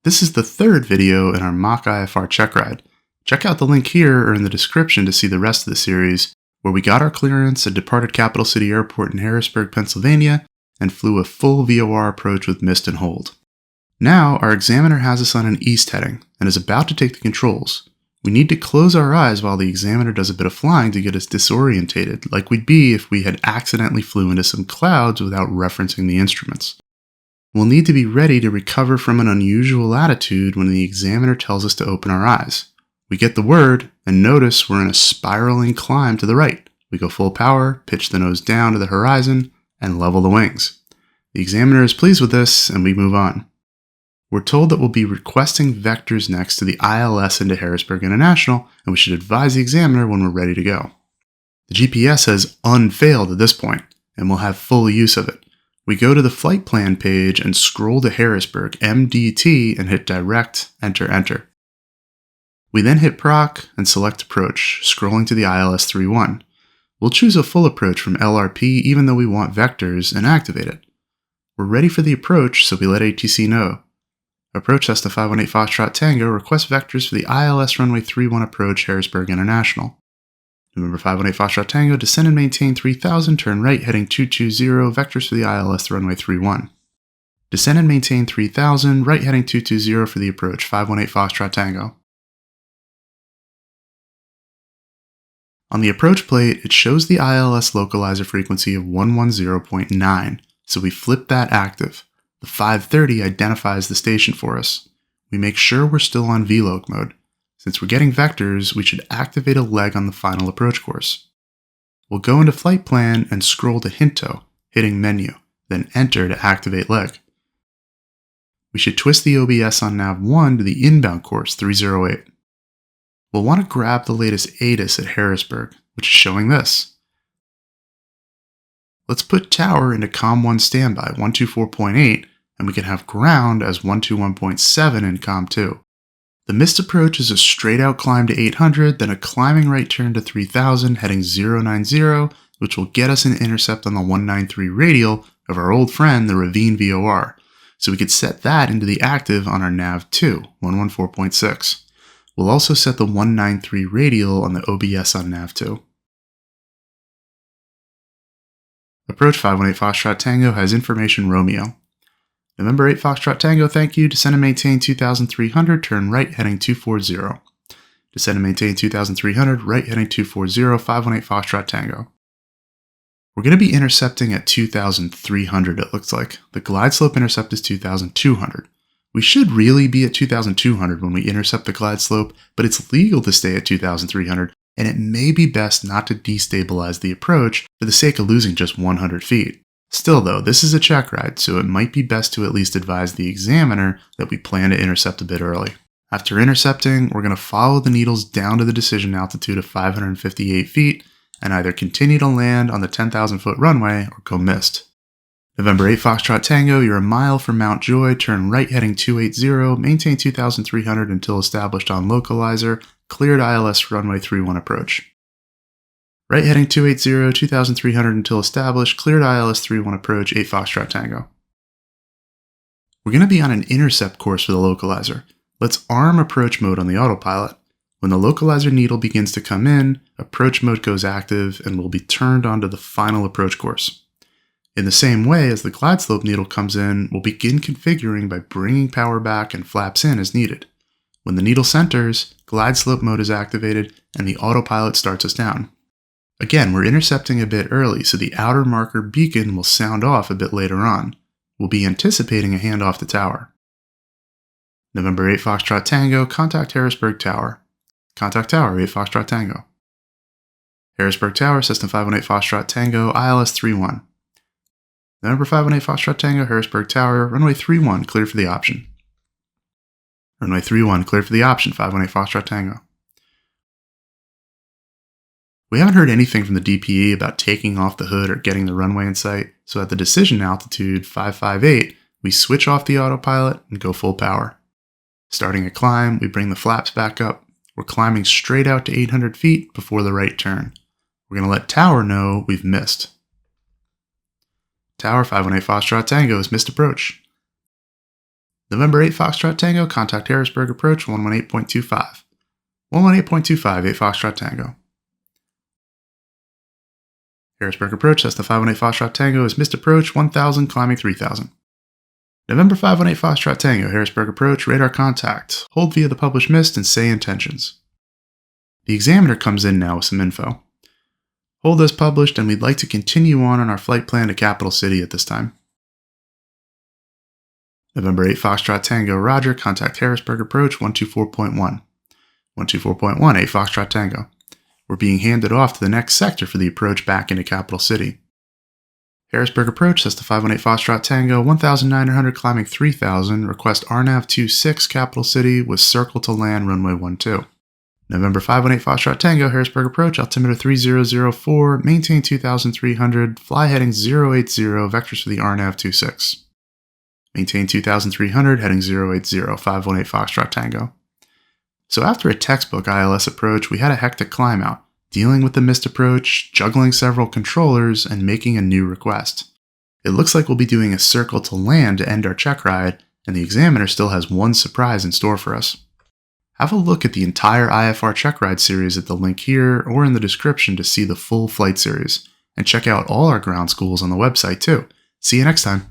This is the third video in our mock IFR Checkride. Check out the link here or in the description to see the rest of the series, where we got our clearance and departed Capital City Airport in Harrisburg, Pennsylvania, and flew a full VOR approach with mist and hold. Now, our examiner has us on an east heading and is about to take the controls. We need to close our eyes while the examiner does a bit of flying to get us disorientated, like we'd be if we had accidentally flew into some clouds without referencing the instruments. We'll need to be ready to recover from an unusual attitude when the examiner tells us to open our eyes. We get the word, and notice we're in a spiraling climb to the right. We go full power, pitch the nose down to the horizon, and level the wings. The examiner is pleased with this, and we move on. We're told that we'll be requesting vectors next to the ILS into Harrisburg International, and we should advise the examiner when we're ready to go. The GPS has unfailed at this point, and we'll have full use of it. We go to the flight plan page and scroll to Harrisburg, MDT, and hit Direct, Enter. We then hit Proc and select Approach, scrolling to the ILS 31. We'll choose a full approach from LRP even though we want vectors and activate it. We're ready for the approach, so we let ATC know. Approach Cessna 518 Foxtrot Tango requests vectors for the ILS runway 31 approach Harrisburg International. November 518 Foxtrot Tango, descend and maintain 3000, turn right heading 220, vectors for the ILS runway 31. Descend and maintain 3000, right heading 220 for the approach 518 Foxtrot Tango. On the approach plate, it shows the ILS localizer frequency of 110.9, so we flip that active. The 530 identifies the station for us. We make sure we're still on VLOC mode. Since we're getting vectors, we should activate a leg on the final approach course. We'll go into Flight Plan and scroll to Hinto, hitting Menu, then Enter to activate leg. We should twist the OBS on Nav1 to the inbound course 308. We'll want to grab the latest ATIS at Harrisburg, which is showing this. Let's put Tower into COM1 standby 124.8, and we can have ground as 121.7 in COM2. The missed approach is a straight out climb to 800, then a climbing right turn to 3000 heading 090, which will get us an intercept on the 193 radial of our old friend the Ravine VOR, so we could set that into the active on our Nav2, 114.6. We'll also set the 193 radial on the OBS on Nav2. Approach 518 Foxtrot Tango has information Romeo. November 8 Foxtrot Tango, thank you. Descend and maintain 2300, turn right heading 240. Descend and maintain 2300, right heading 240, 518 Foxtrot Tango. We're going to be intercepting at 2300, it looks like. The glide slope intercept is 2200. We should really be at 2200 when we intercept the glide slope, but it's legal to stay at 2300, and it may be best not to destabilize the approach for the sake of losing just 100 feet. Still though, this is a check ride, so it might be best to at least advise the examiner that we plan to intercept a bit early. After intercepting, we're going to follow the needles down to the decision altitude of 558 feet and either continue to land on the 10,000 foot runway or go missed. November 8 Foxtrot Tango, you're a mile from Mount Joy, turn right heading 280, maintain 2300 until established on localizer, cleared ILS runway 31 approach. Right heading 280, 2300 until established, cleared ILS 31 approach, 8 Foxtrot Tango. We're going to be on an intercept course for the localizer. Let's arm approach mode on the autopilot. When the localizer needle begins to come in, approach mode goes active and will be turned onto the final approach course. In the same way as the glide slope needle comes in, we'll begin configuring by bringing power back and flaps in as needed. When the needle centers, glide slope mode is activated and the autopilot starts us down. Again, we're intercepting a bit early, so the outer marker beacon will sound off a bit later on. We'll be anticipating a handoff to Tower. November 8 Foxtrot Tango, contact Harrisburg Tower. Contact Tower 8 Foxtrot Tango. Harrisburg Tower, Cessna 518 Foxtrot Tango, ILS 31. November 518 Foxtrot Tango, Harrisburg Tower, runway 31, clear for the option. Runway 31, clear for the option, 518 Foxtrot Tango. We haven't heard anything from the DPE about taking off the hood or getting the runway in sight, so at the decision altitude 558, we switch off the autopilot and go full power. Starting a climb, we bring the flaps back up. We're climbing straight out to 800 feet before the right turn. We're going to let Tower know we've missed. Tower 518 Foxtrot Tango has missed approach. November 8 Foxtrot Tango, contact Harrisburg approach 118.25. 118.25, 8 Foxtrot Tango. Harrisburg approach, that's the 518 Foxtrot Tango, is missed approach 1000, climbing 3000. November 518 Foxtrot Tango, Harrisburg approach, radar contact. Hold via the published mist and say intentions. The examiner comes in now with some info. Hold as published, and we'd like to continue on our flight plan to Capital City at this time. November 8 Foxtrot Tango, roger, contact Harrisburg approach 124.1. 124.1, 8 Foxtrot Tango. We're being handed off to the next sector for the approach back into Capital City. Harrisburg approach, that's the 518 Foxtrot Tango, 1,900, climbing 3,000, request RNAV 26 Capital City with circle to land runway 12. November 518 Foxtrot Tango, Harrisburg approach, altimeter 3004, maintain 2,300, fly heading 080, vectors for the RNAV 26. Maintain 2,300, heading 080, 518 Foxtrot Tango. So after a textbook ILS approach, we had a hectic climb out, dealing with the missed approach, juggling several controllers, and making a new request. It looks like we'll be doing a circle to land to end our check ride, and the examiner still has one surprise in store for us. Have a look at the entire IFR Checkride series at the link here or in the description to see the full flight series, and check out all our ground schools on the website too. See you next time.